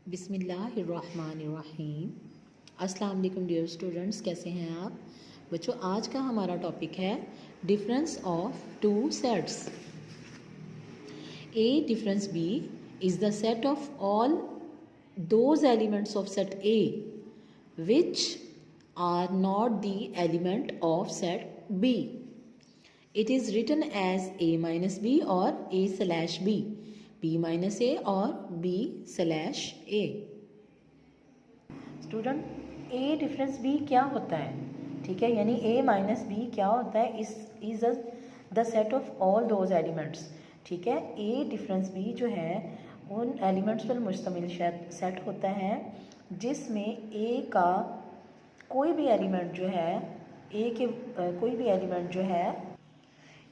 बिस्मिल्लाहिर्रहमानिर्रहीम। अस्सलाम वालेकुम डियर स्टूडेंट्स, कैसे हैं आप बच्चों। आज का हमारा टॉपिक है difference of two sets. A difference b is the set of all those elements of set a which are not the element of set b. It is written as a minus b और a slash b, b minus a और b slash a. Student, a difference b क्या होता है? ठीक है, यानी a minus B क्या होता है? Is the set of all those elements. ठीक है, a डिफरेंस b जो है उन एलिमेंट्स पर मुश्तमिल सेट होता है जिसमें a का कोई भी एलिमेंट जो है कोई भी एलिमेंट जो है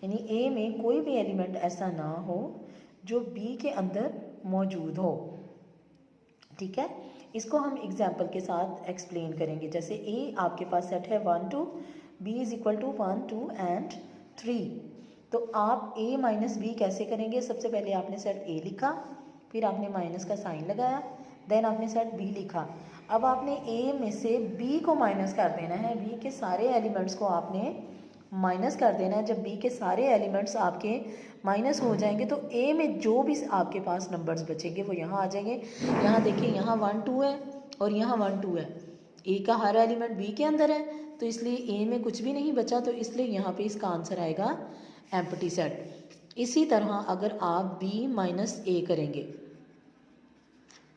यानी ए में कोई भी एलिमेंट ऐसा ना हो जो बी के अंदर मौजूद हो। ठीक है, इसको हम एग्जाम्पल के साथ एक्सप्लेन करेंगे। जैसे ए आपके पास सेट है 1 2, B is equal to 1 2 and 3। तो आप ए माइनस बी कैसे करेंगे? सबसे पहले आपने सेट ए लिखा, फिर आपने माइनस का साइन लगाया, देन आपने सेट बी लिखा। अब आपने ए में से बी को माइनस कर देना है, बी के सारे एलिमेंट्स को आपने माइनस कर देना है। जब बी के सारे एलिमेंट्स आपके माइनस हो जाएंगे तो ए में जो भी आपके पास नंबर्स बचेंगे वो यहाँ आ जाएंगे। यहाँ देखिए, यहाँ 1 2 है और यहाँ 1 2 है। ए का हर एलिमेंट बी के अंदर है तो इसलिए ए में कुछ भी नहीं बचा, तो इसलिए यहाँ पे इसका आंसर आएगा एम्प्टी सेट। इसी तरह अगर आप बी माइनस ए करेंगे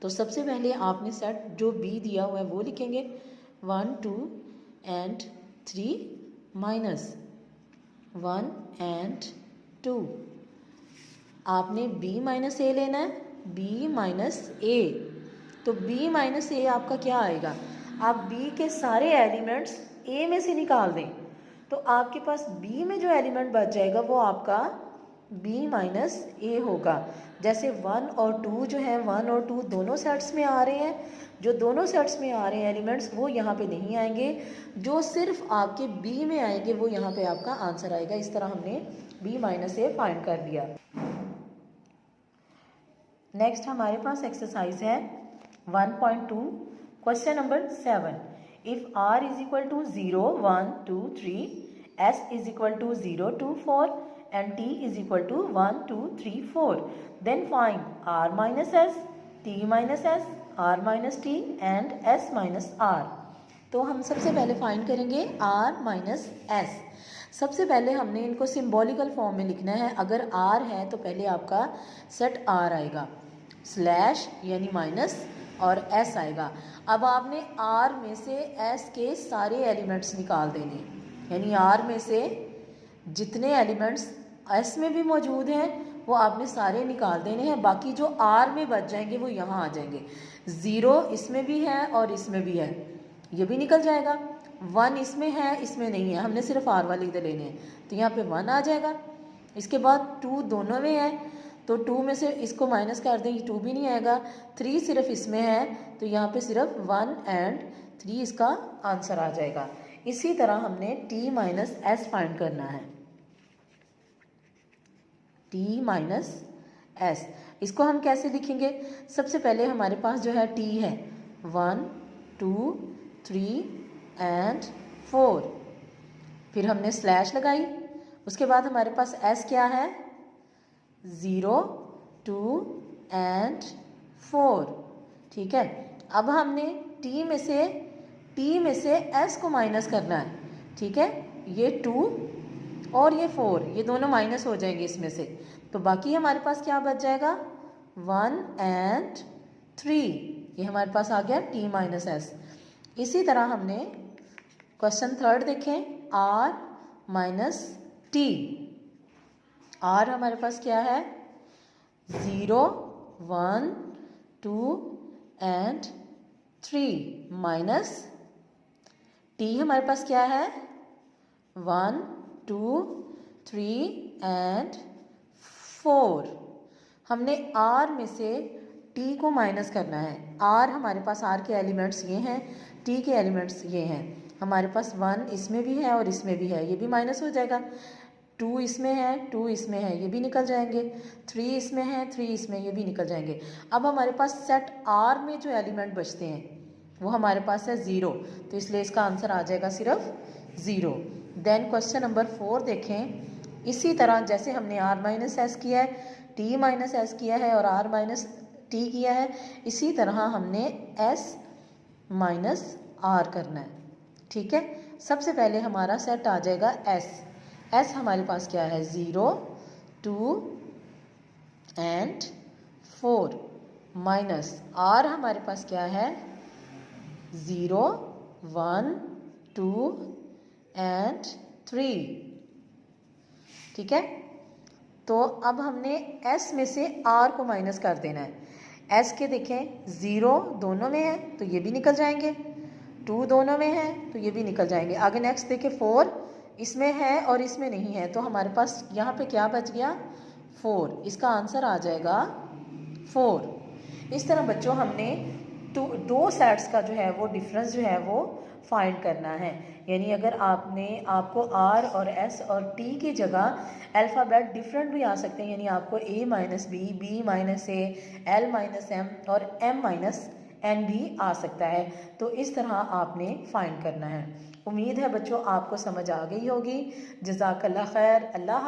तो सबसे पहले आपने सेट जो बी दिया हुआ है वो लिखेंगे 1 2 एंड 3 माइनस 1 एंड 2। आपने b माइनस ए लेना है, b माइनस ए। तो b माइनस ए आपका क्या आएगा? आप b के सारे एलिमेंट्स a में से निकाल दें तो आपके पास b में जो एलिमेंट बच जाएगा वो आपका b माइनस ए होगा। जैसे 1 और 2 जो है, 1 और 2 दोनों सेट्स में आ रहे हैं, जो दोनों सेट्स में आ रहे हैं एलिमेंट्स वो यहाँ पे नहीं आएंगे, जो सिर्फ आपके b में आएंगे वो यहाँ पे आपका आंसर आएगा। इस तरह हमने b माइनस ए फाइंड कर लिया। नेक्स्ट हमारे पास एक्सरसाइज है 1.2 question number 7। If r is equal to 0 1 2 3, s is equal to 0 2 4 and t is equal to 1 2 3 4, then find r minus s, t minus s, r minus t and s minus r। तो हम सबसे पहले find करेंगे r minus s। सबसे पहले हमने इनको symbolical form में लिखना है। अगर r है तो पहले आपका सेट r आएगा, स्लैश यानी माइनस और s आएगा। अब आपने r में से s के सारे एलिमेंट्स निकाल देने, यानी r में से जितने एलिमेंट्स s में भी मौजूद हैं वो आपने सारे निकाल देने हैं। बाकी जो r में बच जाएंगे वो यहाँ आ जाएंगे। 0 इसमें भी है और इसमें भी है, ये भी निकल जाएगा। 1 इसमें है, इसमें नहीं है, हमने सिर्फ r वाले इधर लेने हैं तो यहाँ पे 1 आ जाएगा। इसके बाद 2 दोनों में है तो 2 में से इसको माइनस कर दें, 2 भी नहीं आएगा। 3 सिर्फ इसमें है तो यहाँ पे सिर्फ 1 एंड 3 इसका आंसर आ जाएगा। इसी तरह हमने t माइनस एस फाइंड करना है, t माइनस एस। इसको हम कैसे लिखेंगे? सबसे पहले हमारे पास जो है t है 1 2 3 एंड 4, फिर हमने स्लैश लगाई। उसके बाद हमारे पास s क्या है? 0 2 एंड 4। ठीक है, अब हमने t में से s को माइनस करना है। ठीक है, ये 2 और ये 4 ये दोनों माइनस हो जाएंगे इसमें से, तो बाकी हमारे पास क्या बच जाएगा? 1 एंड 3। ये हमारे पास आ गया t माइनस एस। इसी तरह हमने क्वेश्चन 3 देखें, r माइनस टी। r हमारे पास क्या है? 0 1 2 एंड 3 माइनस t हमारे पास क्या है? 1 2 3 एंड 4। हमने r में से t को माइनस करना है। r हमारे पास r के एलिमेंट्स ये हैं, t के एलिमेंट्स ये हैं। हमारे पास 1 इसमें भी है और इसमें भी है, ये भी माइनस हो जाएगा। 2 इसमें है, 2 इसमें है, ये भी निकल जाएंगे। 3 इसमें है, 3 इसमें, ये भी निकल जाएंगे। अब हमारे पास सेट आर में जो एलिमेंट बचते हैं वो हमारे पास है 0, तो इसलिए इसका आंसर आ जाएगा सिर्फ 0। देन क्वेश्चन नंबर 4 देखें। इसी तरह जैसे हमने r माइनस एस किया है, t माइनस एस किया है और r माइनस टी किया है, इसी तरह हमने s माइनस r करना है। ठीक है, सबसे पहले हमारा सेट आ जाएगा s हमारे पास क्या है 0, 2 एंड 4 माइनस r हमारे पास क्या है 0, 1, 2 एंड 3। ठीक है, तो अब हमने s में से r को माइनस कर देना है। s के देखें 0 दोनों में है तो ये भी निकल जाएंगे, 2 दोनों में है तो ये भी निकल जाएंगे। आगे नेक्स्ट देखें 4 इसमें है और इसमें नहीं है, तो हमारे पास यहाँ पे क्या बच गया 4, इसका आंसर आ जाएगा 4। इस तरह बच्चों हमने तो 2 सेट्स का जो है वो डिफरेंस जो है वो फाइंड करना है। यानी अगर आपको r और s और t की जगह अल्फ़ाबेट डिफरेंट भी आ सकते हैं, यानी आपको a minus B, b minus a, l minus m और m माइनस n भी आ सकता है। तो इस तरह आपने फाइंड करना है। उम्मीद है बच्चों आपको समझ आ गई होगी। जज़ाकल्लाह खैर। अल्लाह